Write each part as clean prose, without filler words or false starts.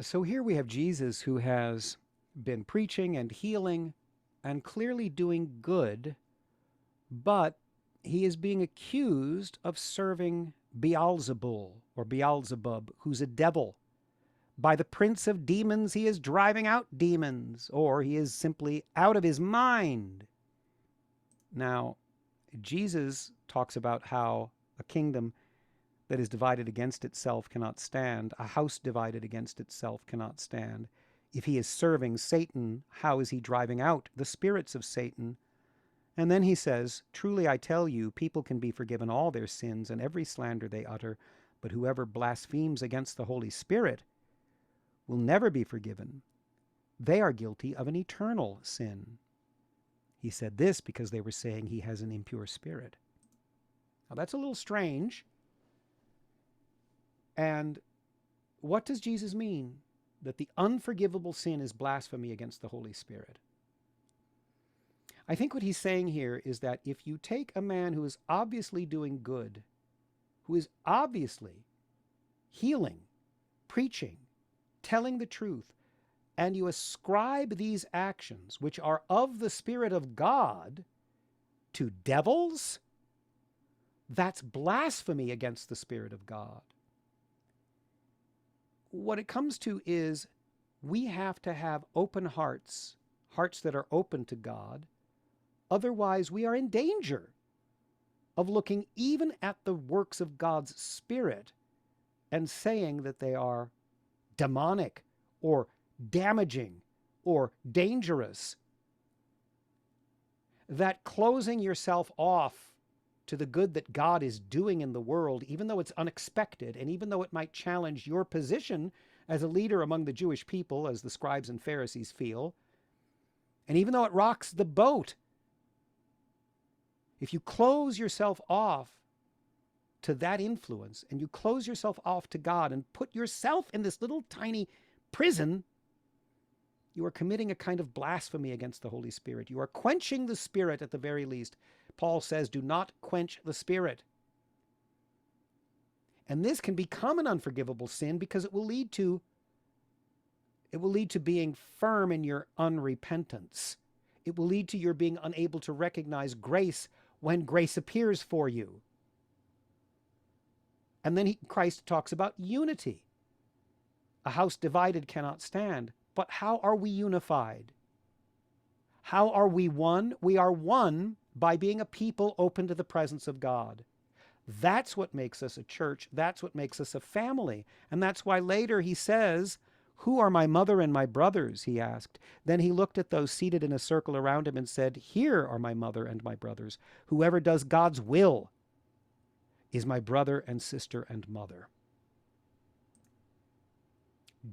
So here we have Jesus who has been preaching and healing and clearly doing good, but he is being accused of serving Beelzebul or Beelzebub, who's a devil. By the prince of demons, he is driving out demons, or he is simply out of his mind. Now, Jesus talks about how a kingdom that is divided against itself cannot stand. A house divided against itself cannot stand. If he is serving Satan, how is he driving out the spirits of Satan? And then he says, truly I tell you, people can be forgiven all their sins and every slander they utter, but whoever blasphemes against the Holy Spirit will never be forgiven. They are guilty of an eternal sin. He said this because they were saying he has an impure spirit. Now that's a little strange. And what does Jesus mean? That the unforgivable sin is blasphemy against the Holy Spirit. I think what he's saying here is that if you take a man who is obviously doing good, who is obviously healing, preaching, telling the truth, and you ascribe these actions, which are of the Spirit of God, to devils, that's blasphemy against the Spirit of God. What it comes to is we have to have open hearts, hearts that are open to God. Otherwise, we are in danger of looking even at the works of God's Spirit and saying that they are demonic or damaging or dangerous. That closing yourself off to the good that God is doing in the world, even though it's unexpected, and even though it might challenge your position as a leader among the Jewish people, as the scribes and Pharisees feel, and even though it rocks the boat, if you close yourself off to that influence, and you close yourself off to God and put yourself in this little tiny prison, you are committing a kind of blasphemy against the Holy Spirit. You are quenching the Spirit at the very least. Paul says, do not quench the Spirit. And this can become an unforgivable sin because it will lead to being firm in your unrepentance. It will lead to your being unable to recognize grace when grace appears for you. And then Christ talks about unity. A house divided cannot stand. But how are we unified? How are we one? We are one by being a people open to the presence of God. That's what makes us a church. That's what makes us a family. And that's why later he says, who are my mother and my brothers? He asked. Then he looked at those seated in a circle around him and said, here are my mother and my brothers. Whoever does God's will is my brother and sister and mother.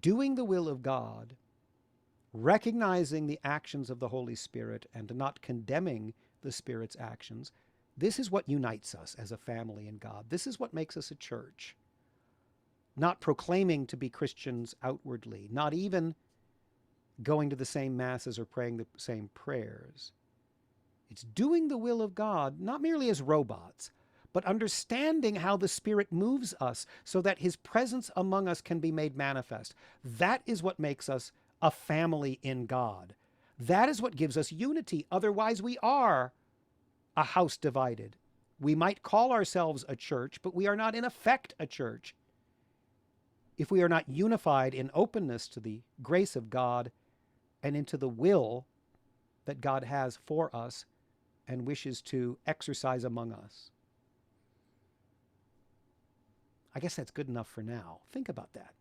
Doing the will of God, recognizing the actions of the Holy Spirit and not condemning the Spirit's actions, this is what unites us as a family in God. This is what makes us a church. Not proclaiming to be Christians outwardly, not even going to the same masses or praying the same prayers. It's doing the will of God, not merely as robots, but understanding how the Spirit moves us so that his presence among us can be made manifest. That is what makes us a family in God. That is what gives us unity. Otherwise, we are a house divided. We might call ourselves a church, but we are not in effect a church if we are not unified in openness to the grace of God and into the will that God has for us and wishes to exercise among us. I guess that's good enough for now. Think about that.